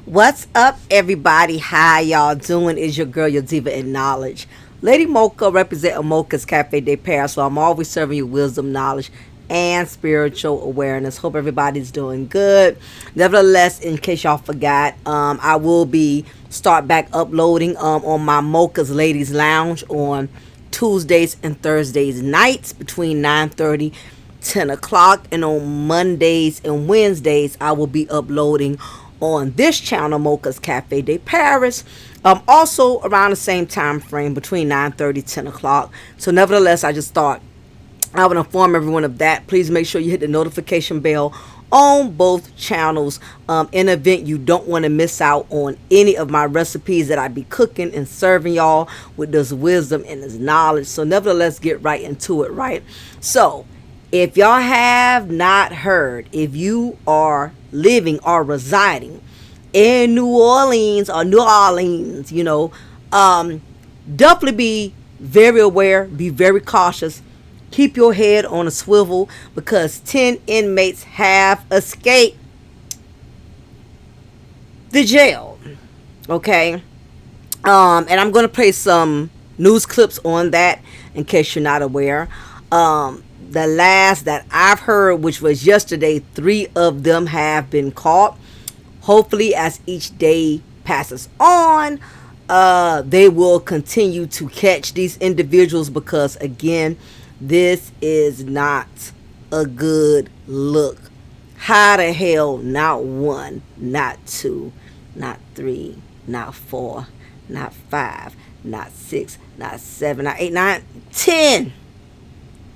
What's up, everybody? How y'all doing? Is your girl, your diva in knowledge, Lady Mocha, representing Mocha's Cafe de Paris. So I'm always serving you wisdom, knowledge, and spiritual awareness. Hope everybody's doing good. Nevertheless, in case y'all forgot, I will be start back uploading on my Mocha's Ladies Lounge on Tuesdays and Thursdays nights between 9:30 10 o'clock, and on Mondays and Wednesdays I will be uploading on this channel, Mocha's Cafe de Paris, also around the same time frame between 9:30 10 o'clock. So nevertheless, I just thought I would inform everyone of that. Please make sure you hit the notification bell on both channels, in the event you don't want to miss out on any of my recipes that I be cooking and serving y'all with this wisdom and this knowledge. So nevertheless, get right into it, right? So if y'all have not heard, if you are living or residing in New Orleans, definitely be very aware, be very cautious. Keep your head on a swivel because 10 inmates have escaped the jail. Okay? And I'm going to play some news clips on that in case you're not aware. The last that I've heard, which was yesterday, 3 of them have been caught. Hopefully, as each day passes on, they will continue to catch these individuals because, again, this is not a good look. How the hell, not 1, not 2, not 3, not 4, not 5, not 6, not 7, not 8, 9, 10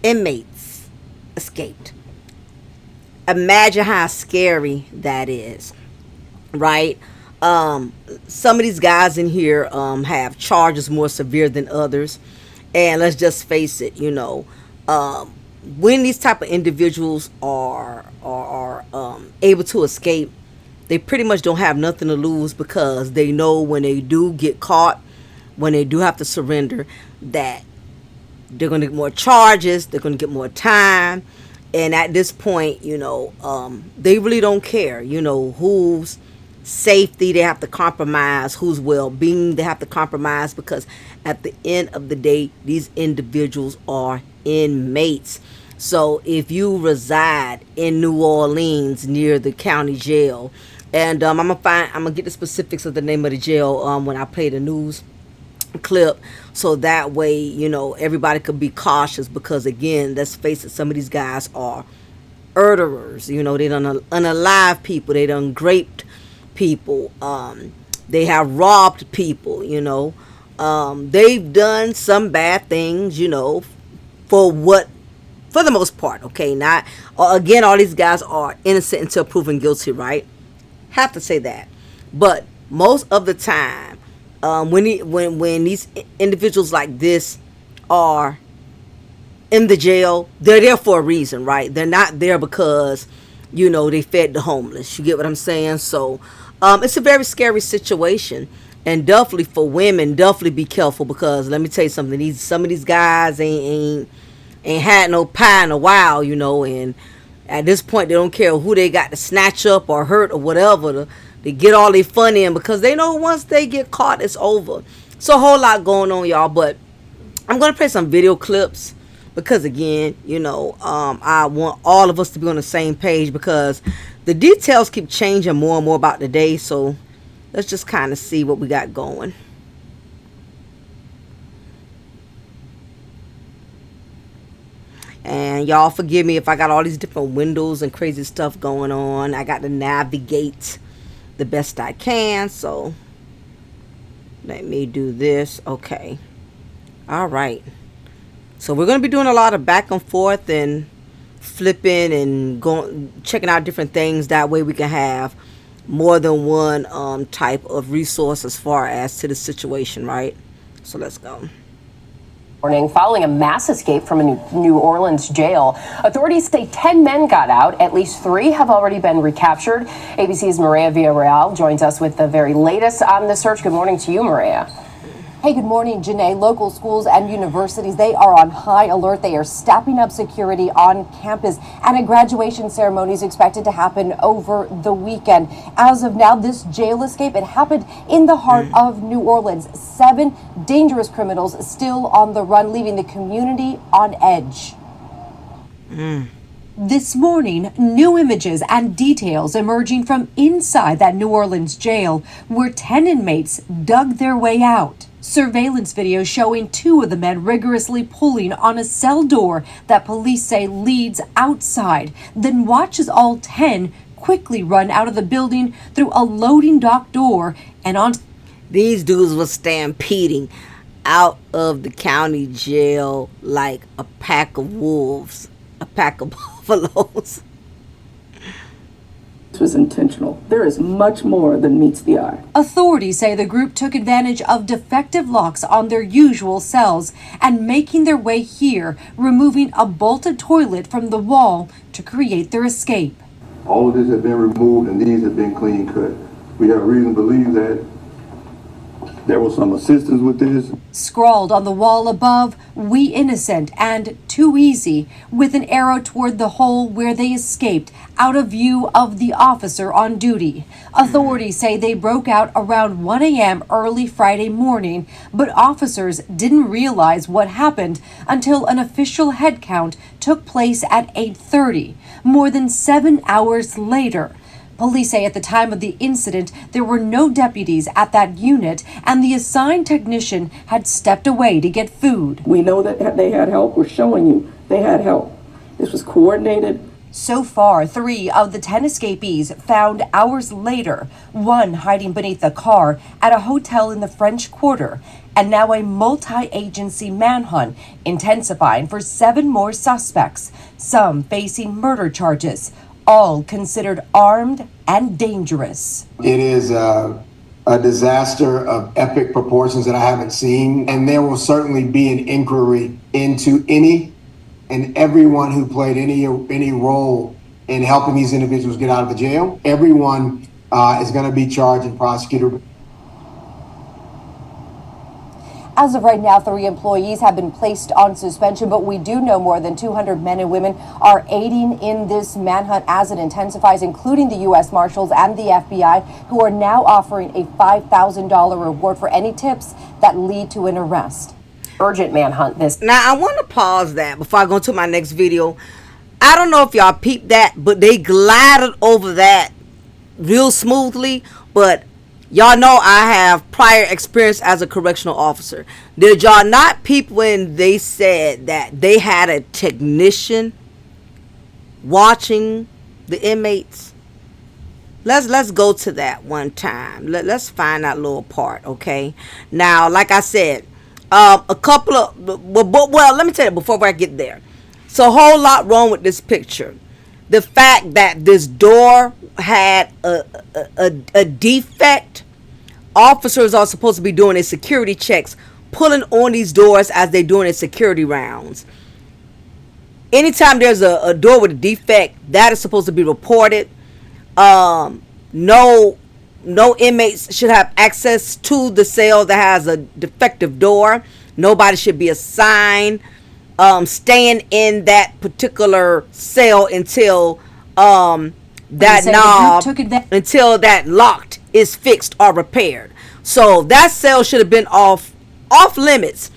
inmates escaped. Imagine how scary that is, right? Some of these guys in here have charges more severe than others, and let's just face it, when these type of individuals are able to escape, they pretty much don't have nothing to lose because they know when they do get caught, when they do have to surrender, that they're going to get more charges, they're going to get more time. And at this point, they really don't care, whose safety they have to compromise, whose well-being they have to compromise, because at the end of the day, these individuals are inmates. So if you reside in New Orleans near the county jail, and I'm gonna get the specifics of the name of the jail when I play the news clip, so that way everybody could be cautious, because again, let's face it, some of these guys are murderers. They done unalive people, they done raped people, they have robbed people, they've done some bad things, for the most part, okay? Not again, all these guys are innocent until proven guilty, right? Have to say that. But most of the time, when these individuals like this are in the jail, they're there for a reason, right? They're not there because they fed the homeless. You get what I'm saying? So it's a very scary situation, and definitely for women, definitely be careful, because let me tell you something, some of these guys ain't had no pie in a while, and at this point they don't care who they got to snatch up or hurt or whatever to get all their fun in, because they know once they get caught, it's over. So a whole lot going on, y'all, but I'm going to play some video clips because, again, I want all of us to be on the same page, because the details keep changing more and more about the day. So let's just kind of see what we got going. And y'all forgive me if I got all these different windows and crazy stuff going on. I got to navigate the best I can, so let me do this. Okay, all right, so we're going to be doing a lot of back and forth and flipping and going, checking out different things. That way we can have more than one type of resource as far as to the situation, right? So let's go. Morning, following a mass escape from a New Orleans jail. Authorities say 10 men got out. At least 3 have already been recaptured. ABC's Maria Villarreal joins us with the very latest on the search. Good morning to you, Maria. Hey, good morning, Janae. Local schools and universities, they are on high alert. They are stepping up security on campus, and a graduation ceremony is expected to happen over the weekend. As of now, this jail escape, it happened in the heart of New Orleans. 7 dangerous criminals still on the run, leaving the community on edge. This morning, new images and details emerging from inside that New Orleans jail where 10 inmates dug their way out. Surveillance video showing 2 of the men rigorously pulling on a cell door that police say leads outside, then watch as all 10 quickly run out of the building through a loading dock door and on. These dudes were stampeding out of the county jail like a pack of wolves, a pack of buffaloes. This was intentional. There is much more than meets the eye. Authorities say the group took advantage of defective locks on their usual cells and making their way here, removing a bolted toilet from the wall to create their escape. All of this has been removed and these have been clean cut. We have reason to believe that there was some assistance with this. Scrawled on the wall above, "We innocent" and "Too easy," with an arrow toward the hole where they escaped out of view of the officer on duty. Authorities say they broke out around 1 a.m. early Friday morning, but officers didn't realize what happened until an official head count took place at 8:30, more than 7 hours later. Police say at the time of the incident, there were no deputies at that unit, and the assigned technician had stepped away to get food. We know that they had help. We're showing you they had help. This was coordinated. So far, 3 of the 10 escapees found hours later, 1 hiding beneath a car at a hotel in the French Quarter, and now a multi-agency manhunt intensifying for 7 more suspects, some facing murder charges, all considered armed and dangerous. It is a disaster of epic proportions that I haven't seen, and there will certainly be an inquiry into any and everyone who played any role in helping these individuals get out of the jail. Everyone is going to be charged and prosecuted. As of right now, 3 employees have been placed on suspension, but we do know more than 200 men and women are aiding in this manhunt as it intensifies, including the U.S. Marshals and the FBI, who are now offering a $5,000 reward for any tips that lead to an arrest. Urgent manhunt this. Now, I want to pause that before I go to my next video. I don't know if y'all peeped that, but they glided over that real smoothly, but y'all know I have prior experience as a correctional officer. Did y'all not peep when they said that they had a technician watching the inmates? Let's go to that one time. Let's find that little part, okay? Now, like I said, a couple of well, let me tell you before I get there. So a whole lot wrong with this picture. The fact that this door had a defect. Officers are supposed to be doing their security checks, pulling on these doors as they're doing their security rounds. Anytime there's a door with a defect, that is supposed to be reported. No inmates should have access to the cell that has a defective door. Nobody should be assigned staying in that particular cell until that knob, until that locked is fixed or repaired. So that cell should have been off limits,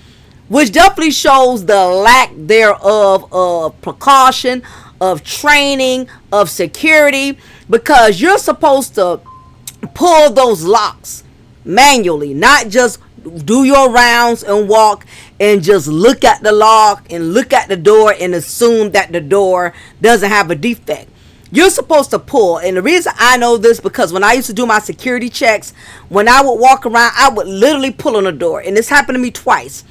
which definitely shows the lack thereof of precaution, of training, of security, because you're supposed to pull those locks manually, not just do your rounds and walk and just look at the lock and look at the door and assume that the door doesn't have a defect. You're supposed to pull. And the reason I know this, because when I used to do my security checks, when I would walk around, I would literally pull on the door. And this happened to me twice.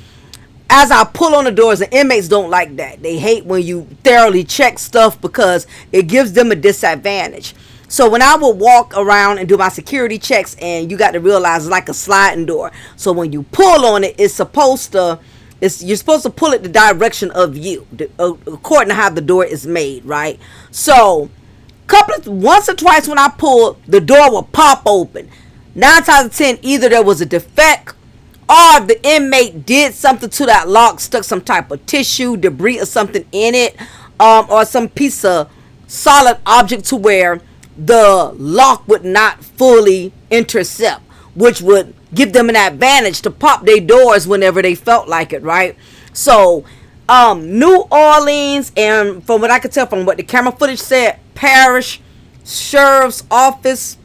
As I pull on the doors, the inmates don't like that. They hate when you thoroughly check stuff because it gives them a disadvantage. So when I would walk around and do my security checks, and you got to realize it's like a sliding door. So when you pull on it, you're supposed to pull it the direction of you, according to how the door is made, right? So once or twice when I pulled, the door will pop open. 9 times out of 10, either there was a defect or the inmate did something to that lock, stuck some type of tissue, debris, or something in it, or some piece of solid object to where the lock would not fully intercept, which would give them an advantage to pop their doors whenever they felt like it, right? So, New Orleans, and from what I could tell from what the camera footage said, Parish Sheriff's Office,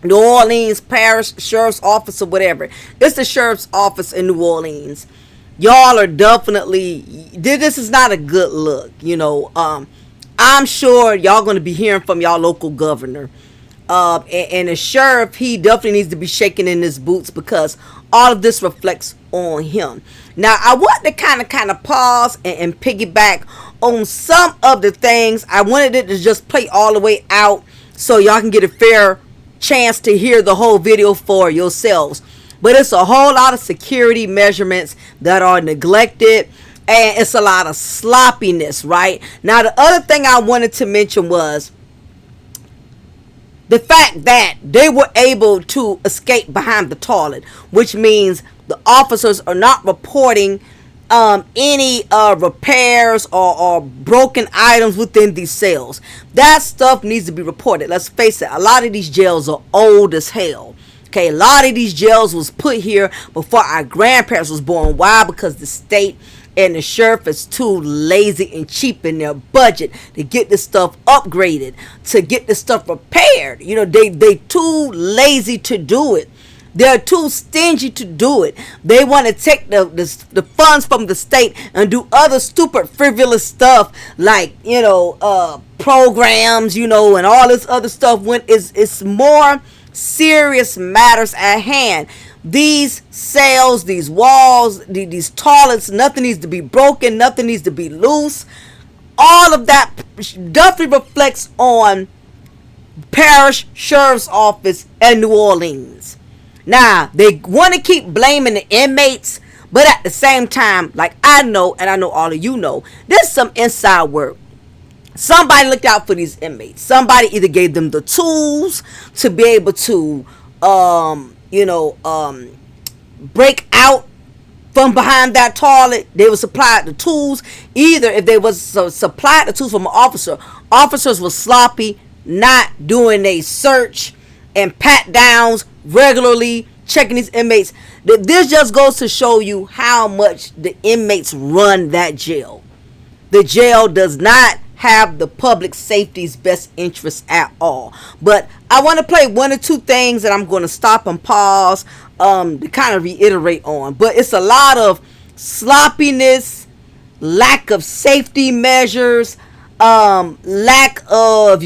New Orleans Parish Sheriff's Office or whatever. It's the Sheriff's Office in New Orleans. Y'all are definitely, this is not a good look, you know. I'm sure y'all going to be hearing from y'all local governor. And the sheriff, he definitely needs to be shaking in his boots because all of this reflects on him. Now, I want to kind of pause and piggyback on some of the things. I wanted it to just play all the way out so y'all can get a fair chance to hear the whole video for yourselves. But it's a whole lot of security measurements that are neglected, and it's a lot of sloppiness, right? Now, the other thing I wanted to mention was the fact that they were able to escape behind the toilet, which means the officers are not reporting any repairs or broken items within these cells. That stuff needs to be reported. Let's face it, a lot of these jails are old as hell. Okay, a lot of these jails was put here before our grandparents was born. Why? Because the state and the sheriff is too lazy and cheap in their budget to get this stuff upgraded, to get this stuff repaired. You know, they too lazy to do it. They're too stingy to do it. They want to take the funds from the state and do other stupid, frivolous stuff like, you know, programs, you know, and all this other stuff when it's more serious matters at hand. These cells, these walls, these toilets, nothing needs to be broken, nothing needs to be loose. All of that definitely reflects on Parish Sheriff's Office in New Orleans. Now, they want to keep blaming the inmates, but at the same time, like I know, and I know all of you know, there's some inside work. Somebody looked out for these inmates. Somebody either gave them the tools to be able to, break out from behind that toilet. They were supplied the tools. Either if they was supplied the tools from an officer, officers were sloppy, not doing a search and pat downs regularly, checking these inmates. This just goes to show you how much the inmates run that jail. The jail does not have the public safety's best interests at all. But I want to play one or two things that I'm going to stop and pause to kind of reiterate on. But it's a lot of sloppiness, lack of safety measures, lack of,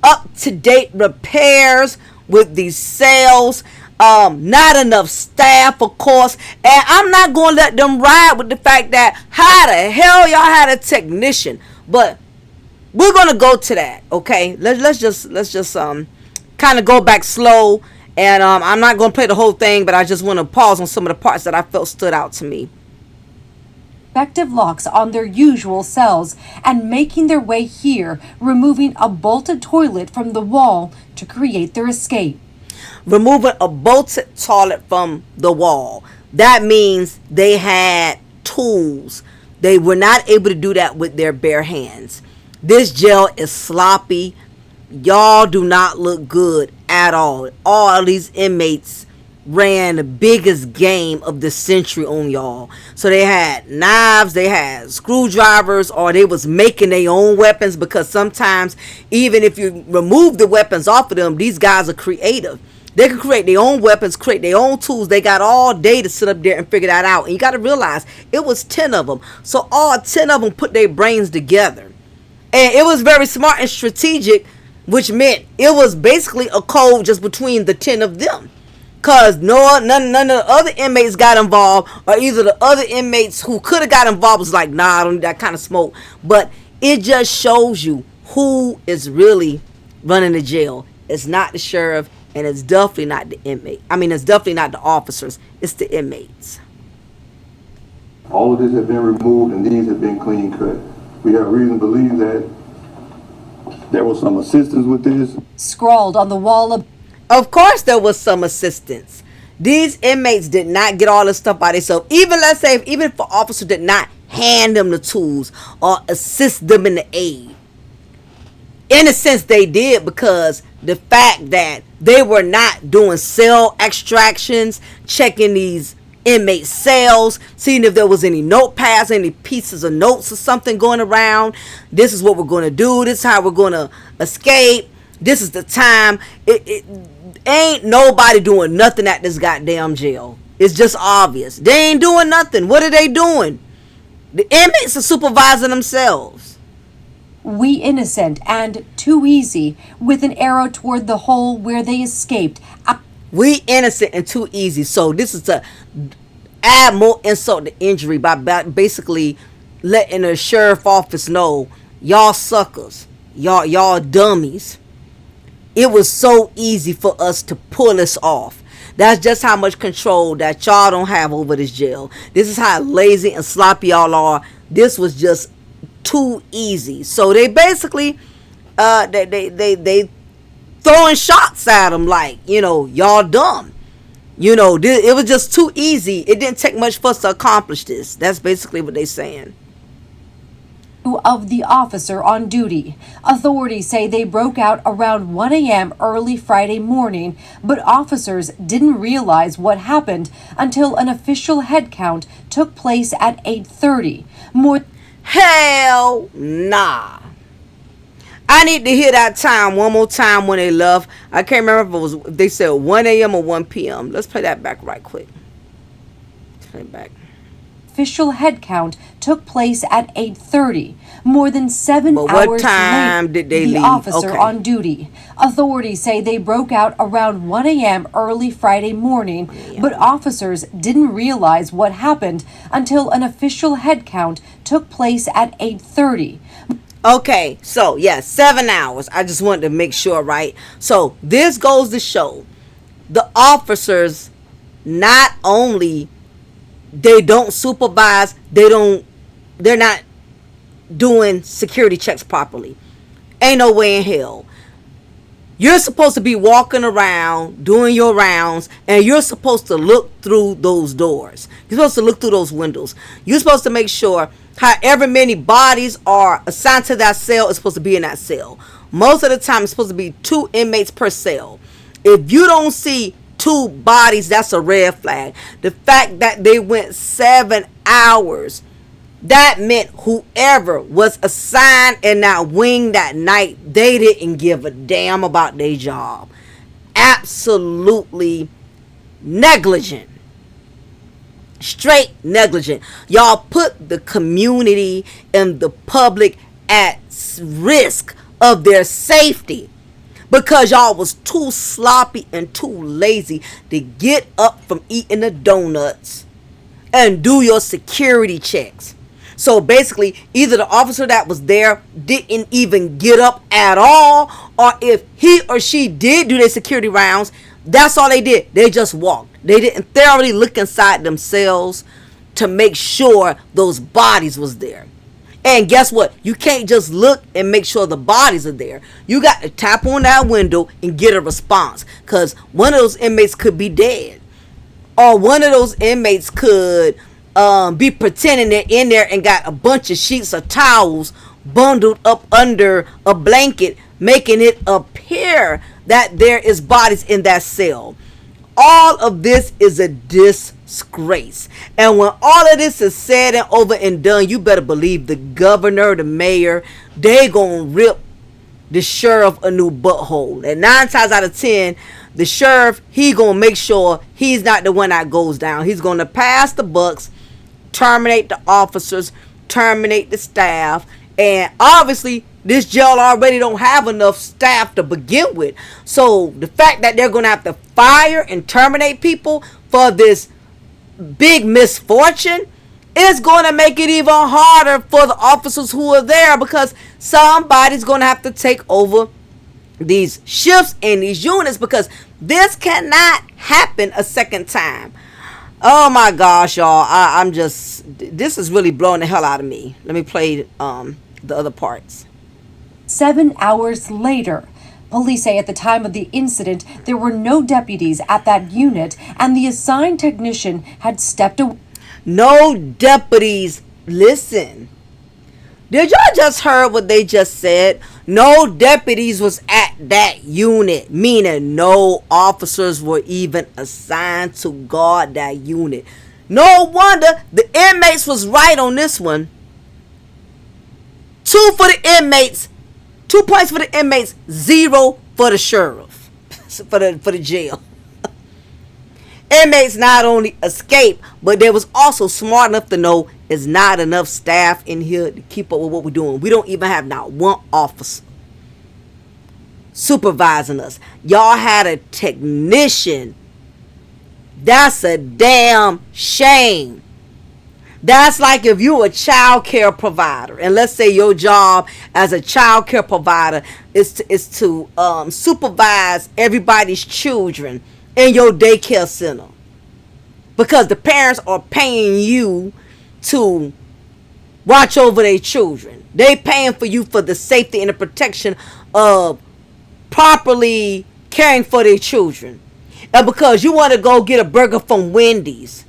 up-to-date repairs with these cells, not enough staff, of course, and I'm not going to let them ride with the fact that how the hell y'all had a technician. But we're going to go to that, okay? Let's just kind of go back slow, and I'm not going to play the whole thing, but I just want to pause on some of the parts that I felt stood out to me. Effective locks on their usual cells and making their way here, removing a bolted toilet from the wall to create their escape. Removing a bolted toilet from the wall. That means they had tools. They were not able to do that with their bare hands. This jail is sloppy. Y'all do not look good at all. All these inmates ran the biggest game of the century on y'all. So they had knives, they had screwdrivers, or they was making their own weapons, because sometimes even if you remove the weapons off of them, these guys are creative. They can create their own weapons, create their own tools. They got all day to sit up there and figure that out. And you got to realize it was 10 of them. So all 10 of them put their brains together. And it was very smart and strategic, which meant it was basically a code just between the 10 of them. Because none of the other inmates got involved, or either the other inmates who could have got involved was like, nah, I don't need that kind of smoke. But it just shows you who is really running the jail. It's not the sheriff, and it's definitely not the inmate. I mean, it's definitely not the officers. It's the inmates. All of this has been removed and these have been clean cut. We have reason to believe that there was some assistance with this. Scrawled on the wall Of course there was some assistance. These inmates did not get all this stuff by themselves. Even, let's say, even if an officer did not hand them the tools or assist them in the aid, in a sense they did, because the fact that they were not doing cell extractions, checking these inmate cells, seeing if there was any notepads, any pieces of notes or something going around. This is what we're going to do. This is how we're going to escape. This is the time. It ain't nobody doing nothing at this goddamn jail. It's just obvious. They ain't doing nothing. What are they doing? The inmates are supervising themselves. We innocent and too easy, with an arrow toward the hole where they escaped. We innocent and too easy. So this is to add more insult to injury by basically letting the sheriff office know, y'all suckers, y'all dummies. It was so easy for us to pull this off. That's just how much control that y'all don't have over this jail. This is how lazy and sloppy y'all are. This was just too easy. So they basically they throwing shots at them like, y'all dumb. It was just too easy. It didn't take much for us to accomplish this. That's basically what they're saying. Of the officer on duty. Authorities say they broke out around 1 a.m. early Friday morning, but officers didn't realize what happened until an official head count took place at 8:30. Hell nah. I need to hear that time one more time when they left. I can't remember if they said 1 a.m. or 1 p.m. Let's play that back right quick. Let's play it back. Official head count took place at 8:30. More than 7 But hours what time late, did they the leave? officer Okay. on duty. Authorities say they broke out around 1 a.m. early Friday morning, but officers didn't realize what happened until an official head count took place at 8:30. Okay, so yeah, 7 hours. I just wanted to make sure, right? So this goes to show the officers not only they don't supervise, they're not doing security checks properly. Ain't no way in hell. You're supposed to be walking around doing your rounds, and you're supposed to look through those doors. You're supposed to look through those windows. You're supposed to make sure however many bodies are assigned to that cell is supposed to be in that cell. Most of the time it's supposed to be 2 inmates per cell. If you don't see 2 bodies, that's a red flag. The fact that they went 7 hours, that meant whoever was assigned in that wing that night, they didn't give a damn about their job. Absolutely negligent. Straight negligent. Y'all put the community and the public at risk of their safety because y'all was too sloppy and too lazy to get up from eating the donuts and do your security checks. So basically, either the officer that was there didn't even get up at all, or if he or she did do their security rounds, that's all they did. They just walked. They didn't thoroughly look inside themselves to make sure those bodies was there. And guess what? You can't just look and make sure the bodies are there. You got to tap on that window and get a response, because one of those inmates could be dead, or one of those inmates could be pretending they're in there and got a bunch of sheets or towels bundled up under a blanket, making it appear that there is bodies in that cell. All of this is a disgrace. And when all of this is said and over and done, you better believe the governor, the mayor, they gonna rip the sheriff a new butthole. And 9 times out of 10, the sheriff, he gonna make sure he's not the one that goes down. He's gonna pass the bucks, terminate the officers, terminate the staff, and obviously this jail already don't have enough staff to begin with. So the fact that they're gonna have to fire and terminate people for this big misfortune is gonna make it even harder for the officers who are there, because somebody's gonna have to take over these shifts and these units, because this cannot happen a second time. Oh my gosh, y'all. I'm just, this is really blowing the hell out of me. Let me play the other parts. 7 hours later, Police say at the time of the incident, there were no deputies at that unit, and the assigned technician had stepped away. No deputies. Listen. Did y'all just heard what they just said? No deputies was at that unit, meaning no officers were even assigned to guard that unit. No wonder the inmates was right on this one. 2 for the inmates, 2 points for the inmates, 0 for the sheriff, for the jail. Inmates not only escaped, but they was also smart enough to know there's not enough staff in here to keep up with what we're doing. We don't even have not one officer supervising us. Y'all had a technician. That's a damn shame. That's like if you're a child care provider, and let's say your job as a child care provider is to supervise everybody's children in your daycare center, because the parents are paying you to watch over their children. They paying for you for the safety and the protection of properly caring for their children. And because you want to go get a burger from Wendy's,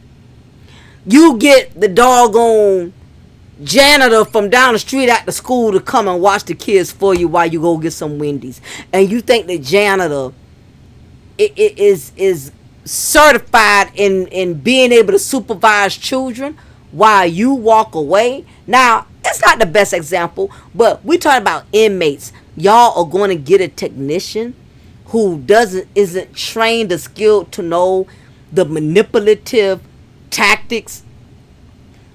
you get the doggone janitor from down the street at the school to come and watch the kids for you while you go get some Wendy's. And you think the janitor is certified in being able to supervise children while you walk away. Now, it's not the best example, but we're talking about inmates. Y'all are going to get a technician who isn't trained or skilled to know the manipulative tactics,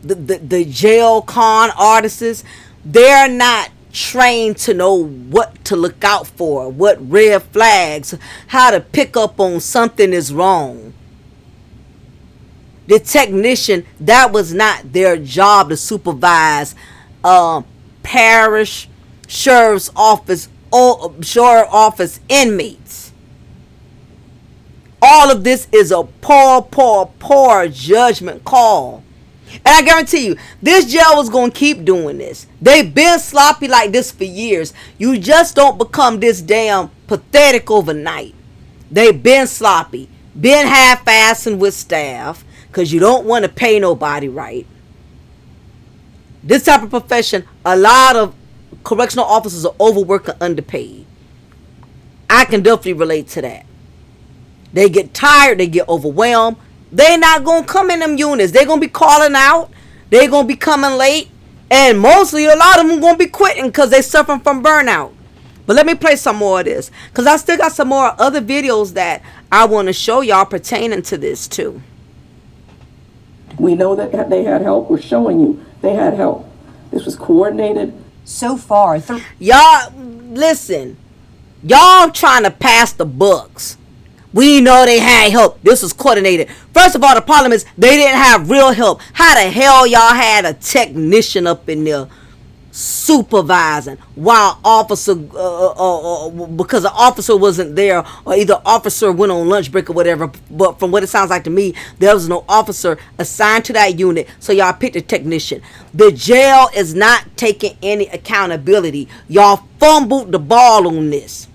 the jail con artists. They're not trained to know what to look out for, what red flags, how to pick up on something is wrong. The technician, that was not their job to supervise parish, sheriff's office, or sheriff office inmates. All of this is a poor judgment call. And I guarantee you, this jail was going to keep doing this. They've been sloppy like this for years. You just don't become this damn pathetic overnight. They've been sloppy, been half-assing with staff, because you don't want to pay nobody right. This type of profession, a lot of correctional officers are overworked and underpaid. I can definitely relate to that. They get tired, they get overwhelmed. They're not going to come in them units. They're going to be calling out. They're going to be coming late. And mostly a lot of them going to be quitting because they're suffering from burnout. But let me play some more of this, because I still got some more other videos that I want to show y'all pertaining to this too. We know that they had help. We're showing you they had help. This was coordinated. So far, y'all, listen. Y'all trying to pass the bucks. We know they had help. This was coordinated. First of all, the problem is they didn't have real help. How the hell y'all had a technician up in there supervising while officer, because the officer wasn't there, or either officer went on lunch break or whatever. But from what it sounds like to me, there was no officer assigned to that unit, so y'all picked a technician. The jail is not taking any accountability. Y'all fumbled the ball on this.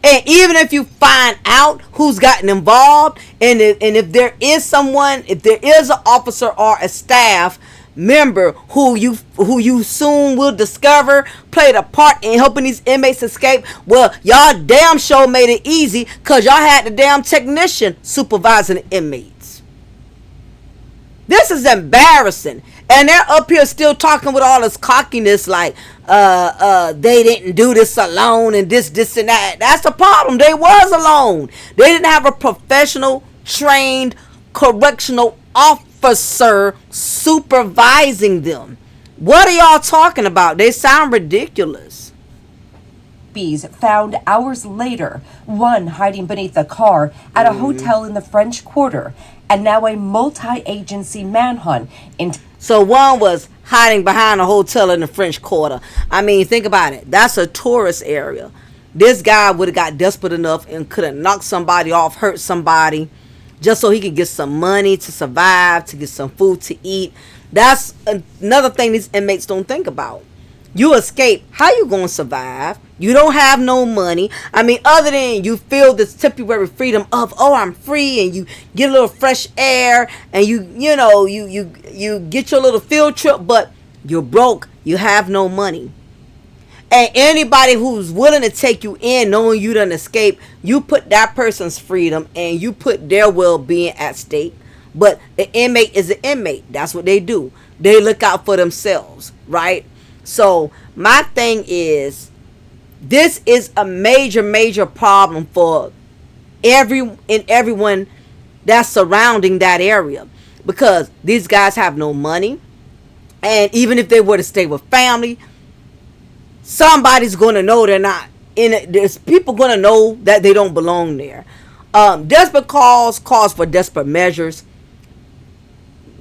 And even if you find out who's gotten involved, and if there is someone, if there is an officer or a staff member who you soon will discover played a part in helping these inmates escape, well, y'all damn sure made it easy, because y'all had the damn technician supervising the inmates. This is embarrassing. And they're up here still talking with all this cockiness like they didn't do this alone and this and that. That's the problem. They was alone. They didn't have a professional, trained correctional officer supervising them. What are y'all talking about? They sound ridiculous. Bees found hours later, one hiding beneath a car at a hotel in the French Quarter, and now a multi-agency manhunt into. So one was hiding behind a hotel in the French Quarter. I mean, think about it. That's a tourist area. This guy would have got desperate enough and could have knocked somebody off, hurt somebody, just so he could get some money to survive, to get some food to eat. That's another thing these inmates don't think about. You escape. How you gonna survive? You don't have no money. I mean, other than you feel this temporary freedom of, oh, I'm free, and you get a little fresh air, and you get your little field trip, but you're broke. You have no money. And anybody who's willing to take you in, knowing you done escape, you put that person's freedom and you put their well-being at stake. But an inmate is an inmate. That's what they do. They look out for themselves, right? So my thing is, this is a major problem for everyone that's surrounding that area, because these guys have no money, and even if they were to stay with family, somebody's going to know they're not in it. There's people going to know that they don't belong there. Desperate calls for desperate measures.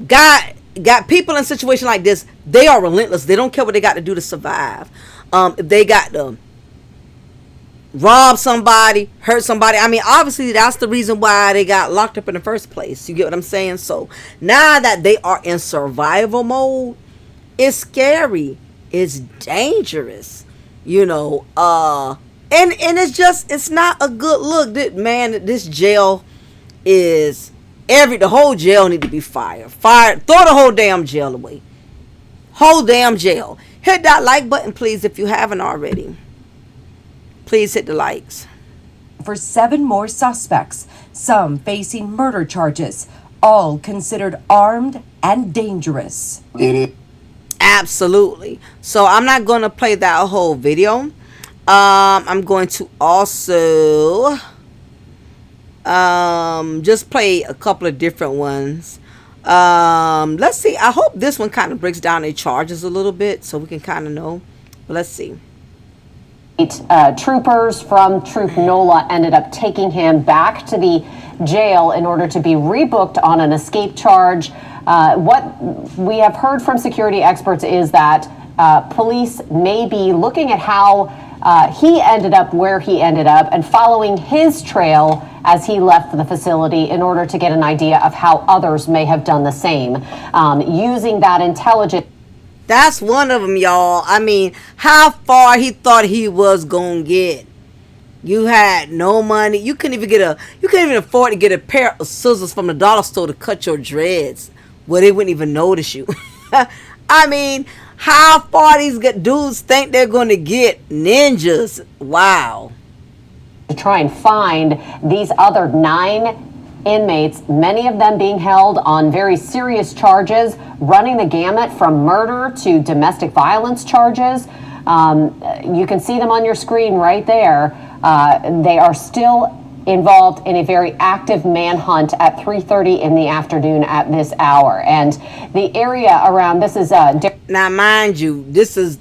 Got people in a situation like this, they are relentless. They don't care what they got to do to survive. If they got to rob somebody, hurt somebody, I mean, obviously that's the reason why they got locked up in the first place. You get what I'm saying? So now that they are in survival mode, it's scary. It's dangerous, and it's not a good look. This jail is the whole jail need to be fired. Throw the whole damn jail away. Whole damn jail. Hit that like button, please, if you haven't already. Please hit the likes. For 7 more suspects, some facing murder charges, all considered armed and dangerous. It is. Absolutely. So I'm not going to play that whole video. I'm going to also just play a couple of different ones. Let's see. I hope this one kind of breaks down their charges a little bit so we can kind of know. But let's see. Troopers from Troop NOLA ended up taking him back to the jail in order to be rebooked on an escape charge. What we have heard from security experts is that police may be looking at how he ended up where he ended up and following his trail as he left the facility in order to get an idea of how others may have done the same, using that intelligence. That's one of them, y'all. I mean, how far he thought he was gonna get. You had no money. You couldn't even afford to get a pair of scissors from the dollar store to cut your dreads, where they wouldn't even notice you. I mean, how far these dudes think they're gonna get? Ninjas. Wow. To try and find these other 9 inmates, many of them being held on very serious charges, running the gamut from murder to domestic violence charges. You can see them on your screen right there. They are still involved in a very active manhunt at 3:30 in the afternoon at this hour. And the area around this is... Now, mind you, this is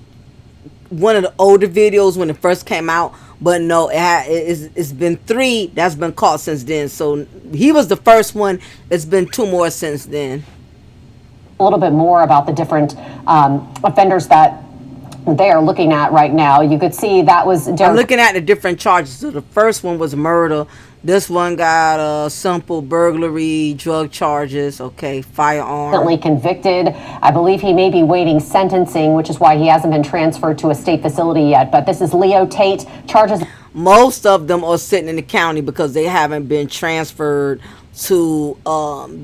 one of the older videos when it first came out. But no, it's been 3 that's been caught since then. So he was the first one. It's been 2 more since then. A little bit more about the different offenders that they are looking at right now. You could see that was... I'm looking at the different charges. So the first one was murder. This one got simple burglary, drug charges, okay, firearm. Recently convicted. I believe he may be waiting sentencing, which is why he hasn't been transferred to a state facility yet. But this is Leo Tate. Charges... Most of them are sitting in the county because they haven't been transferred to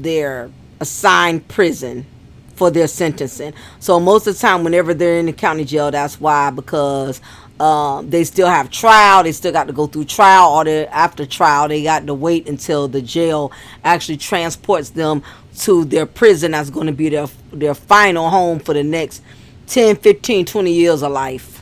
their assigned prison for their sentencing. So most of the time, whenever they're in the county jail, that's why, because they still have trial. They still got to go through trial, or after trial, they got to wait until the jail actually transports them to their prison. That's going to be their final home for the next 10, 15, 20 years of life.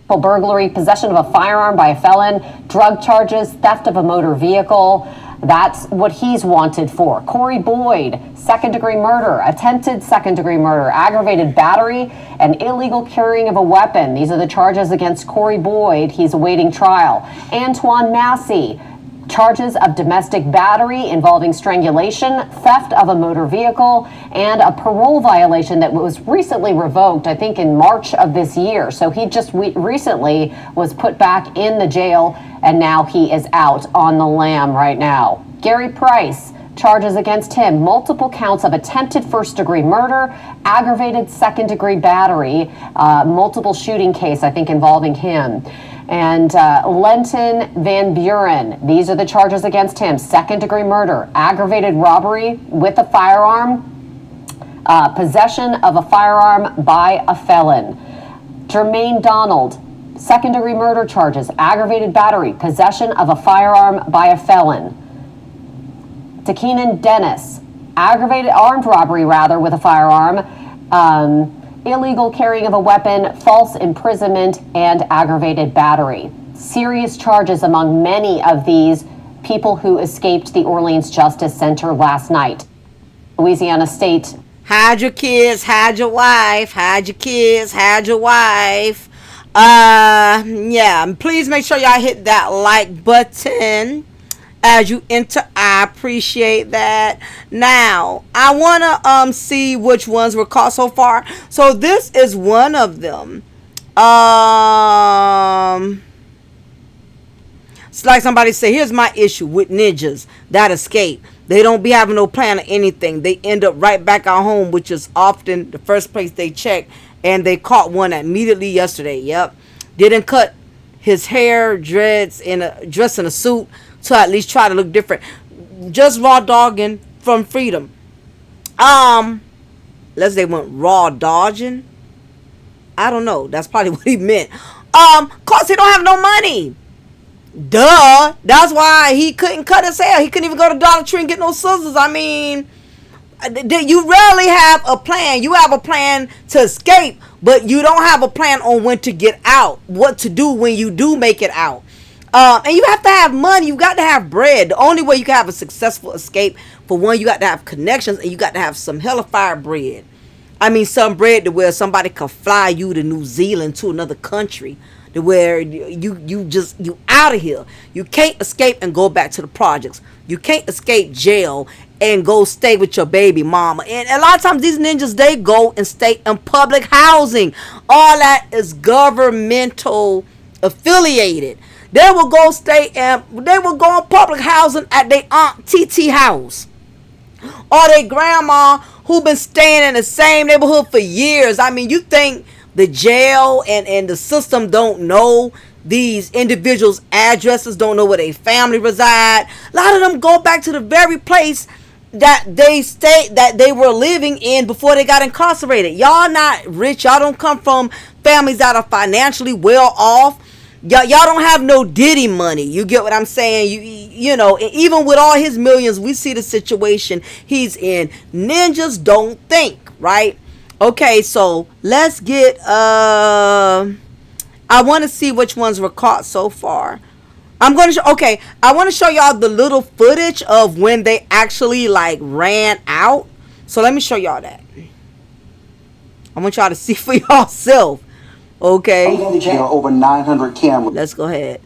Burglary, possession of a firearm by a felon, drug charges, theft of a motor vehicle. That's what he's wanted for. Corey Boyd, second-degree murder, attempted second-degree murder, aggravated battery, and illegal carrying of a weapon. These are the charges against Corey Boyd. He's awaiting trial. Antoine Massey, charges of domestic battery involving strangulation, theft of a motor vehicle, and a parole violation that was recently revoked, I think in March of this year. So he just recently was put back in the jail, and now he is out on the lam right now. Gary Price, charges against him, multiple counts of attempted first-degree murder, aggravated second-degree battery, multiple shooting case, I think, involving him. And Lenton Van Buren, these are the charges against him: second-degree murder, aggravated robbery with a firearm, possession of a firearm by a felon. Jermaine Donald, second-degree murder charges, aggravated battery, possession of a firearm by a felon. Takeenan Dennis, aggravated armed robbery with a firearm, illegal carrying of a weapon, false imprisonment, and aggravated battery. Serious charges among many of these people who escaped the Orleans Justice Center last night. Louisiana State. Hide your kids, hide your wife, hide your kids, hide your wife. Yeah, please make sure y'all hit that like button as you enter. I appreciate that. Now, I want to see which ones were caught so far. So this is one of them. It's like somebody say, here's my issue with ninjas that escape. They don't be having no plan or anything. They end up right back at home, which is often the first place they check. And they caught one immediately yesterday. Yep. Didn't cut his hair, dreads, dressed in a suit to at least try to look different. Just raw dogging from freedom. Unless they went raw dodging. I don't know. That's probably what he meant. Cause he don't have no money. Duh. That's why he couldn't cut his hair. He couldn't even go to Dollar Tree and get no scissors. I mean, you rarely have a plan. You have a plan to escape, but you don't have a plan on when to get out. What to do when you do make it out. And you have to have money. You got to have bread. The only way you can have a successful escape, for one, you got to have connections, and you got to have some hella fire bread. I mean, some bread to where somebody can fly you to New Zealand, to another country, to where you out of here. You can't escape and go back to the projects. You can't escape jail and go stay with your baby mama. And a lot of times these ninjas, they go and stay in public housing. All that is governmental affiliated. They will go in public housing at their aunt TT house, or their grandma who been staying in the same neighborhood for years. I mean, you think the jail and the system don't know these individuals' addresses, don't know where their family reside? A lot of them go back to the very place that they were living in before they got incarcerated. Y'all not rich. Y'all don't come from families that are financially well off. Y'all don't have no Diddy money. You get what I'm saying? You know, and even with all his millions, we see the situation he's in. Ninjas don't think, right? Okay, so let's get I want to see which ones were caught so far. I want to show y'all the little footage of when they actually like ran out. So let me show y'all that. I want y'all to see for yourself. Okay. There are over 900 cameras. Let's go ahead.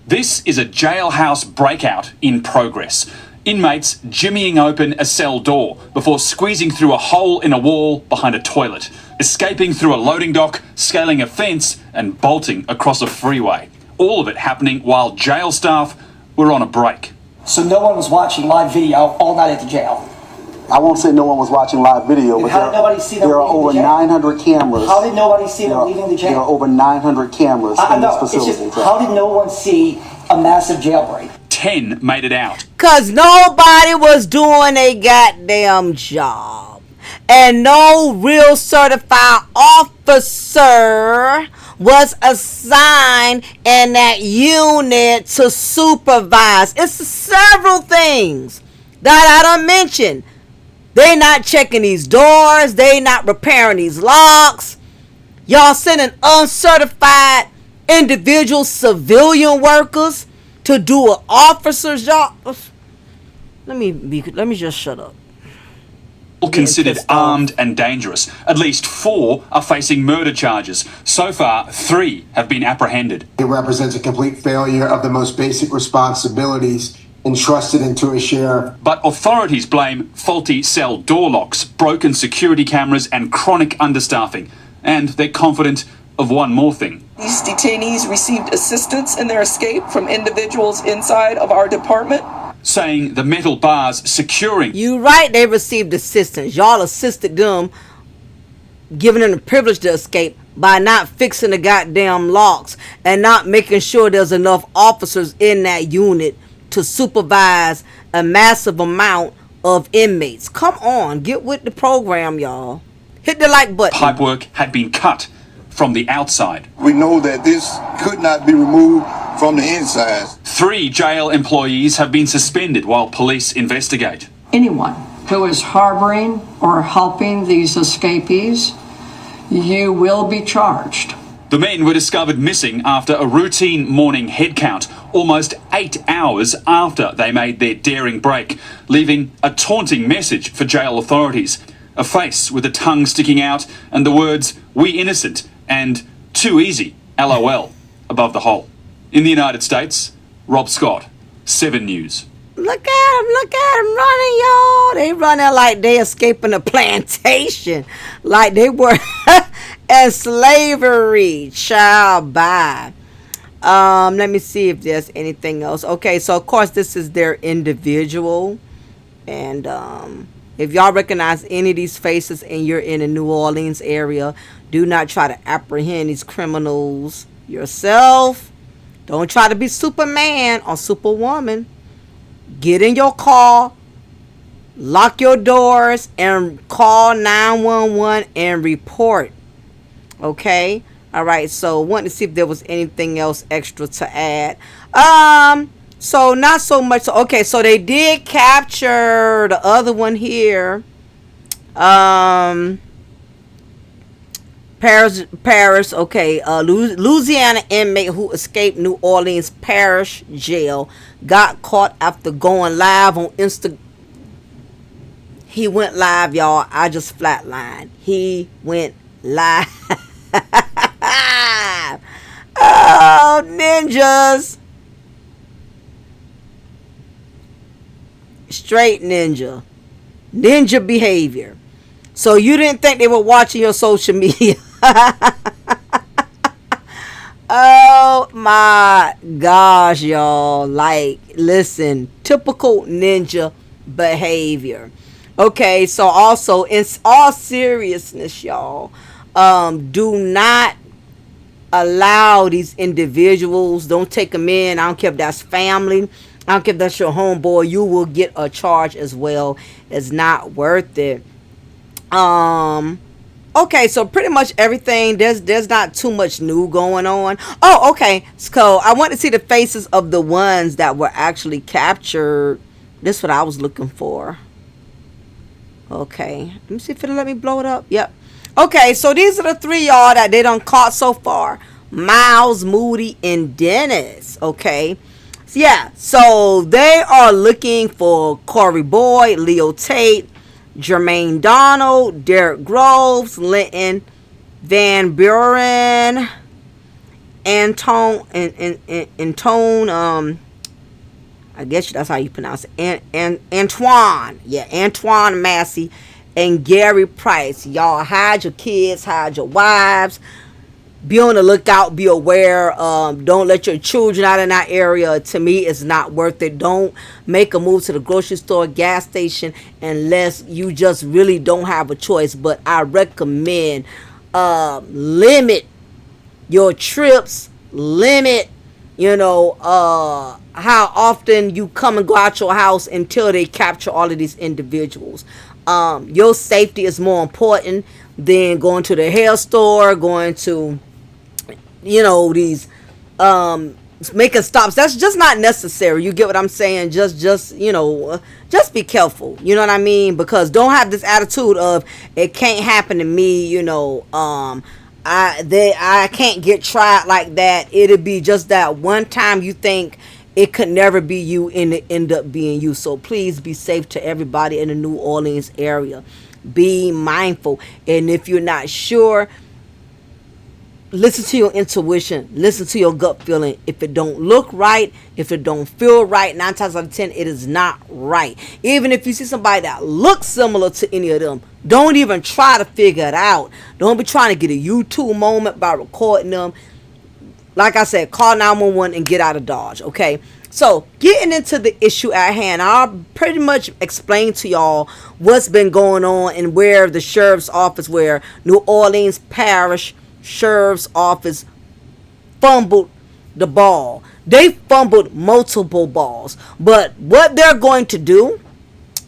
This is a jailhouse breakout in progress. Inmates jimmying open a cell door before squeezing through a hole in a wall behind a toilet, escaping through a loading dock, scaling a fence, and bolting across a freeway. All of it happening while jail staff were on a break. So no one was watching live video all night at the jail? I won't say no one was watching live video, but how did nobody see them there are over 900 cameras. How did nobody see them leaving the jail? There are over 900 cameras in this facility. How did no one see a massive jailbreak? 10 made it out. Because nobody was doing a goddamn job. And no real certified officer was assigned in that unit to supervise. It's several things that I done mentioned. They not checking these doors. They not repairing these locks. Y'all sending uncertified individual civilian workers to do an officer's job. Let me just shut up. Considered armed and dangerous. At least 4 are facing murder charges. So far, 3 have been apprehended. It represents a complete failure of the most basic responsibilities entrusted into a sheriff. But authorities blame faulty cell door locks, broken security cameras, and chronic understaffing. And they're confident of one more thing. These detainees received assistance in their escape from individuals inside of our department. saying the metal bars securing. You right, they received assistance. Y'all assisted them, giving them the privilege to escape by not fixing the goddamn locks and not making sure there's enough officers in that unit to supervise a massive amount of inmates. Come on, get with the program, y'all. Hit the like button. Pipework had been cut from the outside. We know that this could not be removed from the inside. 3 jail employees have been suspended while police investigate. Anyone who is harboring or helping these escapees, you will be charged. The men were discovered missing after a routine morning head count, almost 8 hours after they made their daring break, leaving a taunting message for jail authorities. A face with a tongue sticking out and the words, "We innocent" and "Too easy, LOL" above the hole. In the United States, Rob Scott, 7 News. Look at them running, y'all. They running like they escaping a plantation. Like they were in slavery. Child, bye. Let me see if there's anything else. Okay, so of course this is their individual. And if y'all recognize any of these faces and you're in the New Orleans area, do not try to apprehend these criminals yourself. Don't try to be Superman or Superwoman. Get in your car, lock your doors, and call 911 and report. Okay? All right, so wanted to see if there was anything else extra to add. So not so much. Okay, so they did capture the other one here. Paris, okay. Louisiana inmate who escaped New Orleans Parish jail got caught after going live on Insta. He went live, y'all. I just flatlined. He went live. Oh, ninjas. Straight ninja. Ninja behavior. So you didn't think they were watching your social media. Oh my gosh, y'all. Like, listen, typical ninja behavior. Okay, so also, in all seriousness, y'all, do not allow these individuals, don't take them in. I don't care if that's family, I don't care if that's your homeboy, you will get a charge as well. It's not worth it. Okay, so pretty much everything, there's not too much new going on. Oh, okay, so I want to see the faces of the ones that were actually captured. This is what I was looking for. Okay, let me see if it'll let me blow it up. Yep. Okay, so these are the 3 y'all that they done caught so far: Miles, Moody, and Dennis. Okay, so yeah, so they are looking for Corey Boyd, Leo Tate, Jermaine Donald, Derek Groves, Linton Van Buren, Antone, I guess that's how you pronounce it, Antoine, yeah, Antoine Massey, and Gary Price. Y'all hide your kids, hide your wives, be on the lookout, be aware. Don't let your children out in that area. To me, it's not worth it. Don't make a move to the grocery store, gas station, unless you just really don't have a choice. But I recommend limit your trips, limit, how often you come and go out your house until they capture all of these individuals. Your safety is more important than going to the hair store, going to these making stops. That's just not necessary. You get what I'm saying? Just be careful. You know what I mean? Because don't have this attitude of it can't happen to me. I can't get tried like that. It'll be just that one time you think it could never be you and it end up being you. So please be safe to everybody in the New Orleans area. Be mindful. And if you're not sure, listen to your intuition, listen to your gut feeling. If it don't look right, if it don't feel right, 9 times out of 10 it is not right. Even if you see somebody that looks similar to any of them, don't even try to figure it out. Don't be trying to get a YouTube moment by recording them. Like I said, call 911 and get out of Dodge. Okay, So, getting into the issue at hand, I'll pretty much explain to y'all what's been going on and where the sheriff's office, where New Orleans Parish Sheriff's Office fumbled the ball. They fumbled multiple balls. But what they're going to do,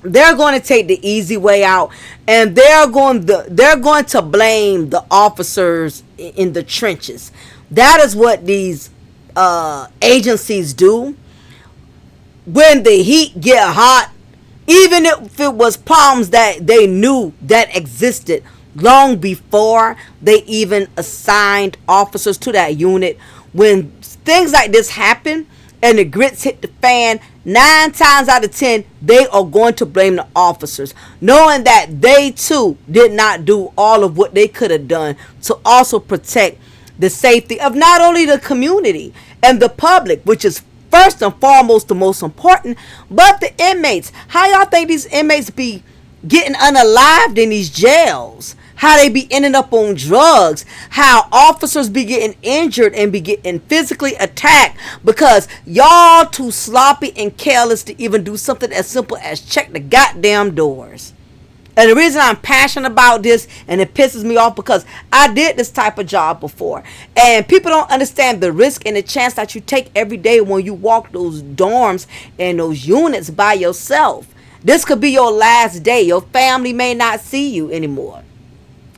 they're going to take the easy way out, and they're going to blame the officers in the trenches. That is what these agencies do. When the heat get hot, even if it was problems that they knew that existed long before they even assigned officers to that unit, when things like this happen and the grits hit the fan, 9 times out of 10 they are going to blame the officers, knowing that they too did not do all of what they could have done to also protect the safety of not only the community and the public, which is first and foremost the most important, but the inmates. How y'all think these inmates be getting unalived in these jails? How they be ending up on drugs? How officers be getting injured and be getting physically attacked because y'all too sloppy and careless to even do something as simple as check the goddamn doors. And the reason I'm passionate about this, and it pisses me off, because I did this type of job before. And people don't understand the risk and the chance that you take every day when you walk those dorms and those units by yourself. This could be your last day. Your family may not see you anymore.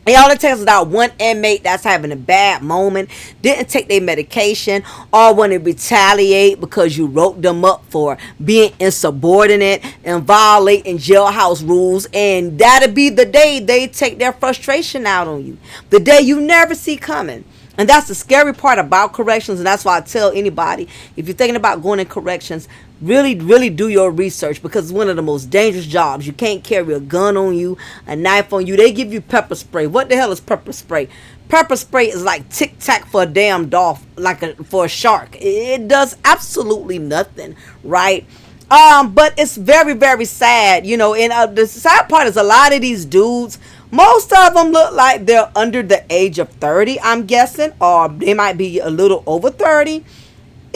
And all it takes is that one inmate that's having a bad moment, didn't take their medication, or want to retaliate because you wrote them up for being insubordinate and violating jailhouse rules. And that'll be the day they take their frustration out on you. The day you never see coming. And that's the scary part about corrections. And that's why I tell anybody, if you're thinking about going in corrections, really do your research, because it's one of the most dangerous jobs. You can't carry a gun on you, a knife on you. They give you pepper spray. What the hell is pepper spray? Pepper spray is like Tic Tac for a damn dolphin, for a shark. It does absolutely nothing, right? But it's very sad, and the sad part is a lot of these dudes, most of them look like they're under the age of 30, I'm guessing, or they might be a little over 30.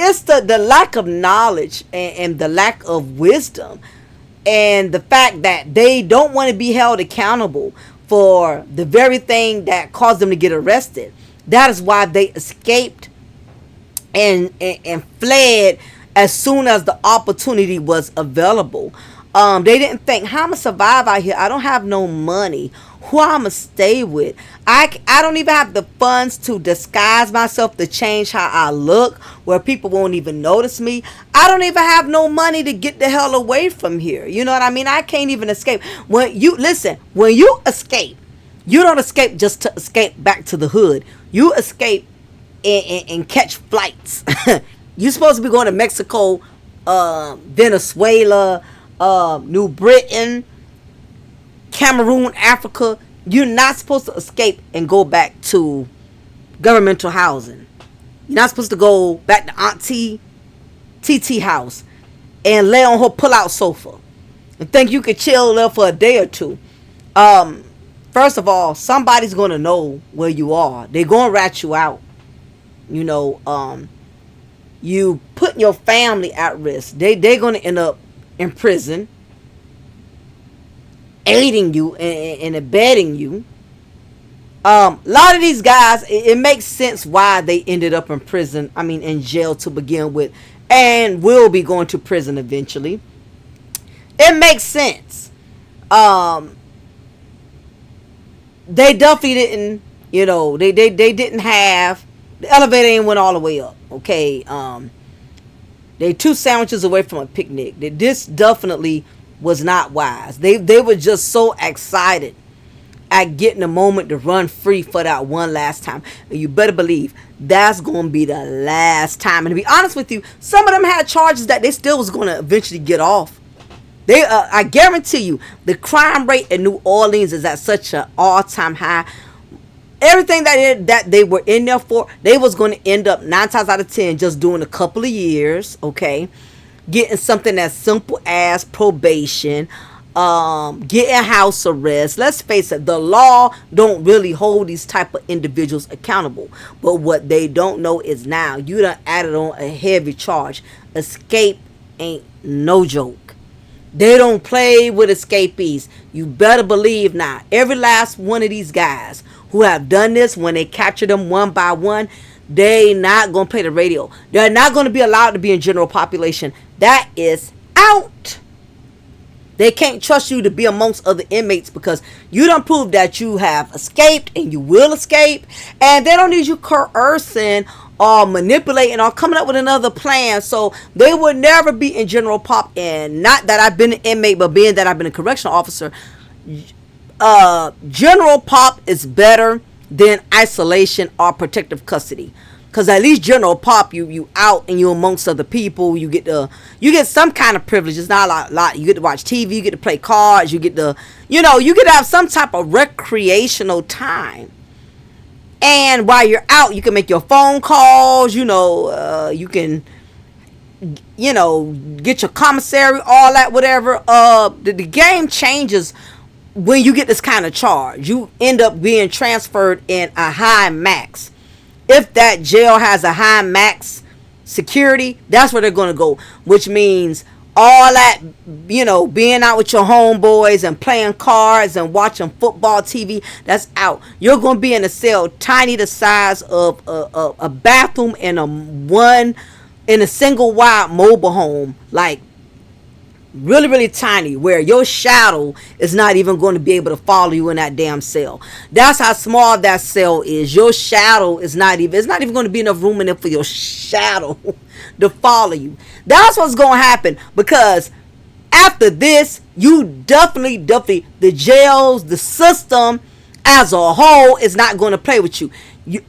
It's the lack of knowledge and the lack of wisdom, and the fact that they don't want to be held accountable for the very thing that caused them to get arrested. That is why they escaped and fled as soon as the opportunity was available. They didn't think, how I'm gonna survive out here? I don't have no money. Who I'm gonna stay with? I don't even have the funds to disguise myself, to change how I look where people won't even notice me. I don't even have no money to get the hell away from here. You know what I mean? I can't even escape. When you escape, you don't escape just to escape back to the hood. You escape and catch flights. You're supposed to be going to Mexico, Venezuela, New Britain, Cameroon, Africa. You're not supposed to escape and go back to governmental housing. You're not supposed to go back to Auntie TT house and lay on her pull-out sofa and think you could chill there for a day or two. First of all, somebody's going to know where you are. They're going to rat you out. You put your family at risk. They're going to end up in prison, aiding you and abetting you. A lot of these guys, it makes sense why they ended up in prison. I mean, in jail to begin with, and will be going to prison eventually. It makes sense. They definitely didn't, they didn't have, the elevator ain't went all the way up. Okay. They 2 sandwiches away from a picnic. This definitely was not wise. They were just so excited at getting a moment to run free for that one last time. And you better believe that's going to be the last time. And to be honest with you, some of them had charges that they still was going to eventually get off. I guarantee you, the crime rate in New Orleans is at such an all-time high. Everything that they were in there for, they was going to end up 9 times out of 10 just doing a couple of years, okay? Getting something as simple as probation, getting house arrest. Let's face it, the law don't really hold these type of individuals accountable. But what they don't know is now you done added on a heavy charge. Escape ain't no joke. They don't play with escapees. You better believe now, every last one of these guys who have done this, when they capture them one by one, they not going to play the radio. They're not going to be allowed to be in general population. That is out. They can't trust you to be amongst other inmates because you don't prove that you have escaped and you will escape. And they don't need you coercing or manipulating or coming up with another plan. So they would never be in general pop. And not that I've been an inmate, but being that I've been a correctional officer, general pop is better than isolation or protective custody. Because at least general pop, you out and you amongst other people. You get some kind of privileges. Not a lot. You get to watch TV. You get to play cards. You get to, you get to have some type of recreational time. And while you're out, you can make your phone calls. You can, get your commissary, all that, whatever. The game changes when you get this kind of charge. You end up being transferred in a high max. If that jail has a high max security, that's where they're going to go. Which means all that, being out with your homeboys and playing cards and watching football TV, that's out. You're going to be in a cell tiny the size of a bathroom in a single wide mobile home. Like, really, really tiny, where your shadow is not even going to be able to follow you in that damn cell. That's how small that cell is. Your shadow is it's not even going to be enough room in there for your shadow to follow you. That's what's going to happen, because after this, you definitely, the jails, the system as a whole is not going to play with you.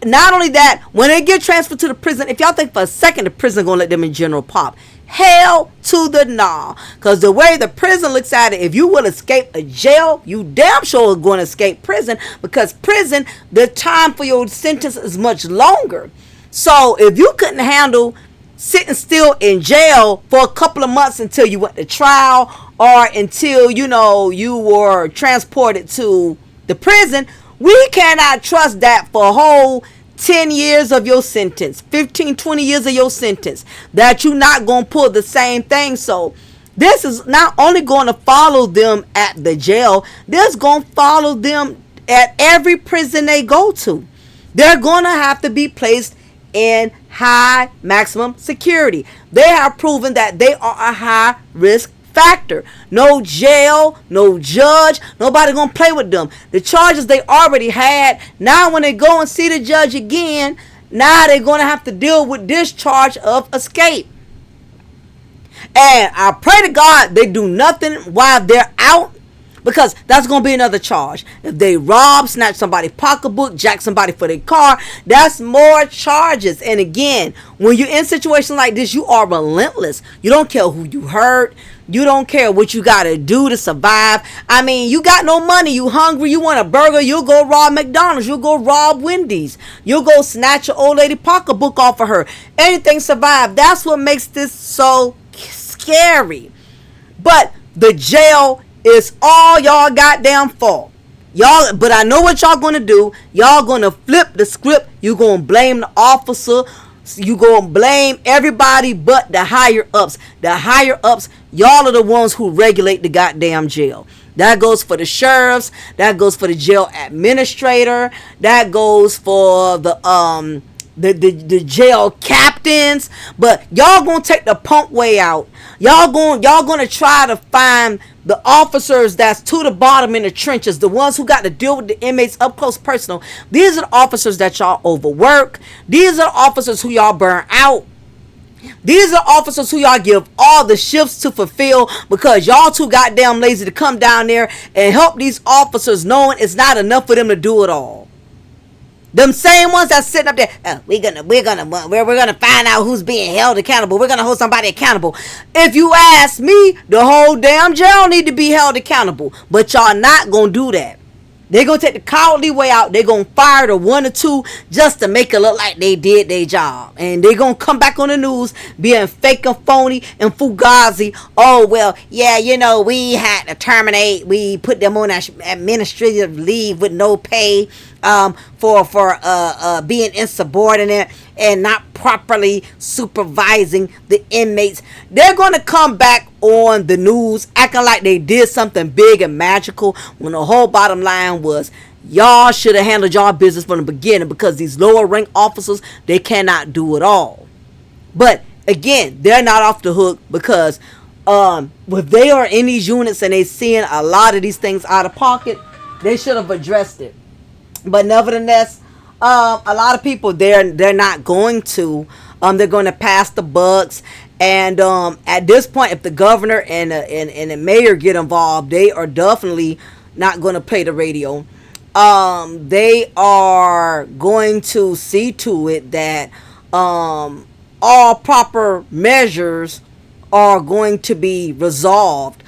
Not only that, when they get transferred to the prison, if y'all think for a second the prison going to let them in general pop, hell to the nah. Because the way the prison looks at it, if you will escape a jail, you damn sure are going to escape prison. Because prison, the time for your sentence is much longer. So if you couldn't handle sitting still in jail for a couple of months until you went to trial, or until you were transported to the prison, we cannot trust that for a whole 10 years of your sentence, 15, 20 years of your sentence, that you're not going to pull the same thing. So this is not only going to follow them at the jail, this is going to follow them at every prison they go to. They're going to have to be placed in high maximum security. They have proven that they are a high risk factor. No jail, no judge, nobody gonna play with them. The charges they already had, now when they go and see the judge again, now they're gonna have to deal with this charge of escape. And I pray to God they do nothing while they're out, because that's going to be another charge. If they rob, snatch somebody's pocketbook, jack somebody for their car, that's more charges. And again, when you're in situations like this, you are relentless. You don't care who you hurt. You don't care what you got to do to survive. I mean, you got no money. You hungry. You want a burger. You'll go rob McDonald's. You'll go rob Wendy's. You'll go snatch your old lady pocketbook off of her. Anything survive. That's what makes this so scary. But the jail is all y'all goddamn fault. Y'all, but I know what y'all gonna do. Y'all gonna flip the script. You gonna blame the officer. You gonna blame everybody but the higher ups. The higher ups, y'all are the ones who regulate the goddamn jail. That goes for the sheriffs. That goes for the jail administrator. That goes for the jail captains. But y'all gonna take the punk way out. Y'all gonna try to find the officers that's to the bottom in the trenches, the ones who got to deal with the inmates up close personal. These are the officers that y'all overwork. These are the officers who y'all burn out. These are officers who y'all give all the shifts to fulfill, because y'all too goddamn lazy to come down there and help these officers, knowing it's not enough for them to do it all. Them same ones that's sitting up there, we're gonna find out who's being held accountable. We're gonna hold somebody accountable. If you ask me, the whole damn jail need to be held accountable. But y'all not gonna do that. They're going to take the cowardly way out. They're going to fire the one or two just to make it look like they did their job. And they're going to come back on the news being fake and phony and fugazi. Oh, well, yeah, you know, we had to terminate. We put them on administrative leave with no pay for being insubordinate and not properly supervising the inmates. They're going to come back on the news acting like they did something big and magical when the whole bottom line was y'all should have handled y'all business from the beginning, because these lower rank officers, they cannot do it all. But again, they're not off the hook, because if they are in these units and they seeing a lot of these things out of pocket, they should have addressed it. But nevertheless, a lot of people they're not going to. They're going to pass the bucks. And at this point, if the governor and the mayor get involved, they are definitely not going to play the radio. They are going to see to it that all proper measures are going to be resolved.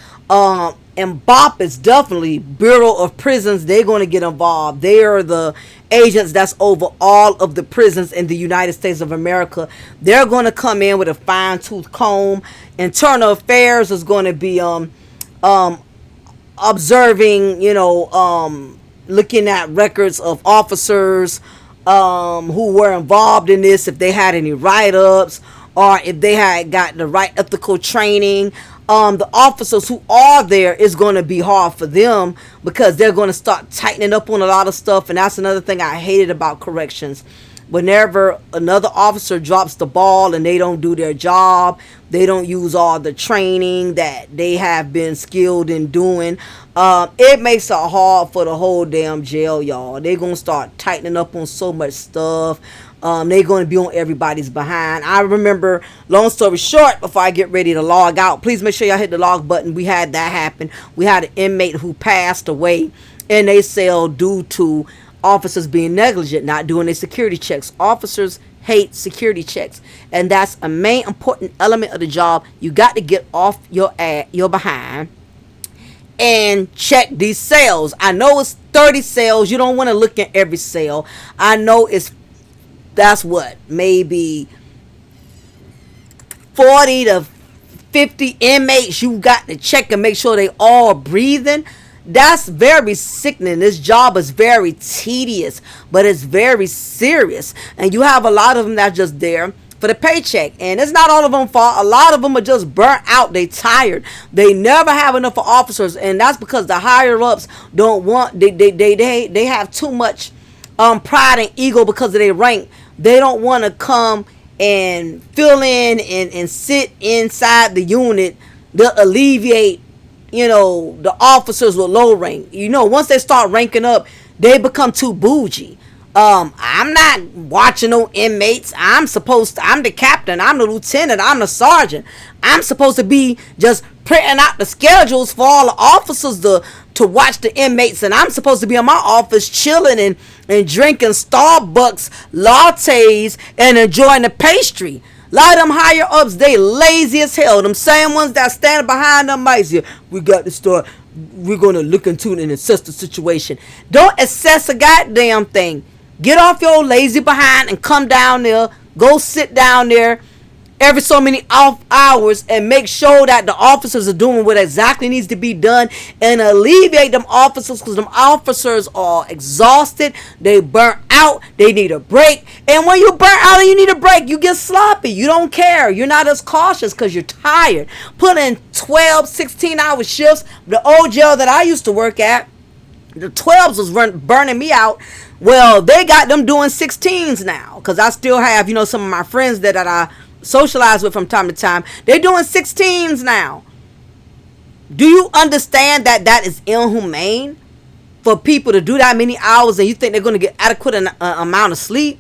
And BOP is definitely Bureau of Prisons. They're going to get involved. They are the agents that's over all of the prisons in the United States of America. They're going to come in with a fine-tooth comb. Internal Affairs is going to be observing, looking at records of officers who were involved in this, if they had any write-ups or if they had got the right ethical training. The officers who are there, is going to be hard for them, because they're going to start tightening up on a lot of stuff. And that's another thing I hated about corrections. Whenever another officer drops the ball and they don't do their job, they don't use all the training that they have been skilled in doing, it makes it hard for the whole damn jail, y'all. They're going to start tightening up on so much stuff. They're going to be on everybody's behind. I remember, long story short, before I get ready to log out, please make sure y'all hit the log button. We had that happen. We had an inmate who passed away in a cell due to officers being negligent, not doing their security checks. Officers hate security checks, and that's a main important element of the job. You got to get off your behind and check these cells. I know it's 30 cells. You don't want to look in every cell. I know that's what, maybe 40 to 50 inmates you got to check and make sure they all breathing. That's very sickening. This job is very tedious, but it's very serious. And you have a lot of them that's just there for the paycheck. And it's not all of them fault. A lot of them are just burnt out. They tired. They never have enough for officers. And that's because the higher ups don't want, they have too much pride and ego because of their rank. They don't want to come and fill in and sit inside the unit to alleviate, the officers with low rank. Once they start ranking up, they become too bougie. I'm not watching no inmates. I'm the captain, I'm the lieutenant, I'm the sergeant. I'm supposed to be just printing out the schedules for all the officers to watch the inmates, and I'm supposed to be in my office chilling and drinking Starbucks lattes and enjoying the pastry. A lot of them higher ups, they lazy as hell. Them same ones that stand behind them mics here. We got to start. We're going to look into and assess the situation. Don't assess a goddamn thing. Get off your lazy behind and come down there. Go sit down there every so many hours and make sure that the officers are doing what exactly needs to be done, and alleviate them officers, because them officers are exhausted. They burnt out. They need a break. And when you burnt out and you need a break, you get sloppy. You don't care. You're not as cautious because you're tired. Put in 12, 16-hour shifts. The old jail that I used to work at, the 12s was burning me out. Well, they got them doing 16s now, because I still have, some of my friends that I socialize with from time to time. They're doing 16s now. Do you understand that is inhumane for people to do that many hours, and you think they're going to get adequate amount of sleep?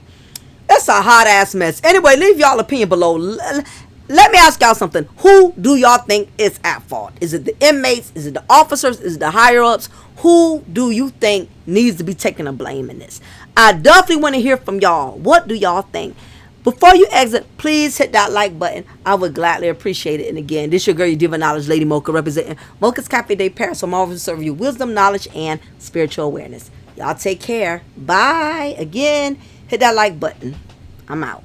That's a hot ass mess. Anyway, leave y'all opinion below. Let me ask y'all something. Who do y'all think is at fault? Is it the inmates? Is it the officers? Is it the higher ups? Who do you think needs to be taking the blame in this? I definitely want to hear from y'all. What do y'all think? Before you exit, please hit that like button. I would gladly appreciate it. And again, this your girl, your diva knowledge, Lady Mocha, representing Mocha's Cafe de Paris. So I'm always serving you wisdom, knowledge, and spiritual awareness. Y'all take care. Bye. Again, hit that like button. I'm out.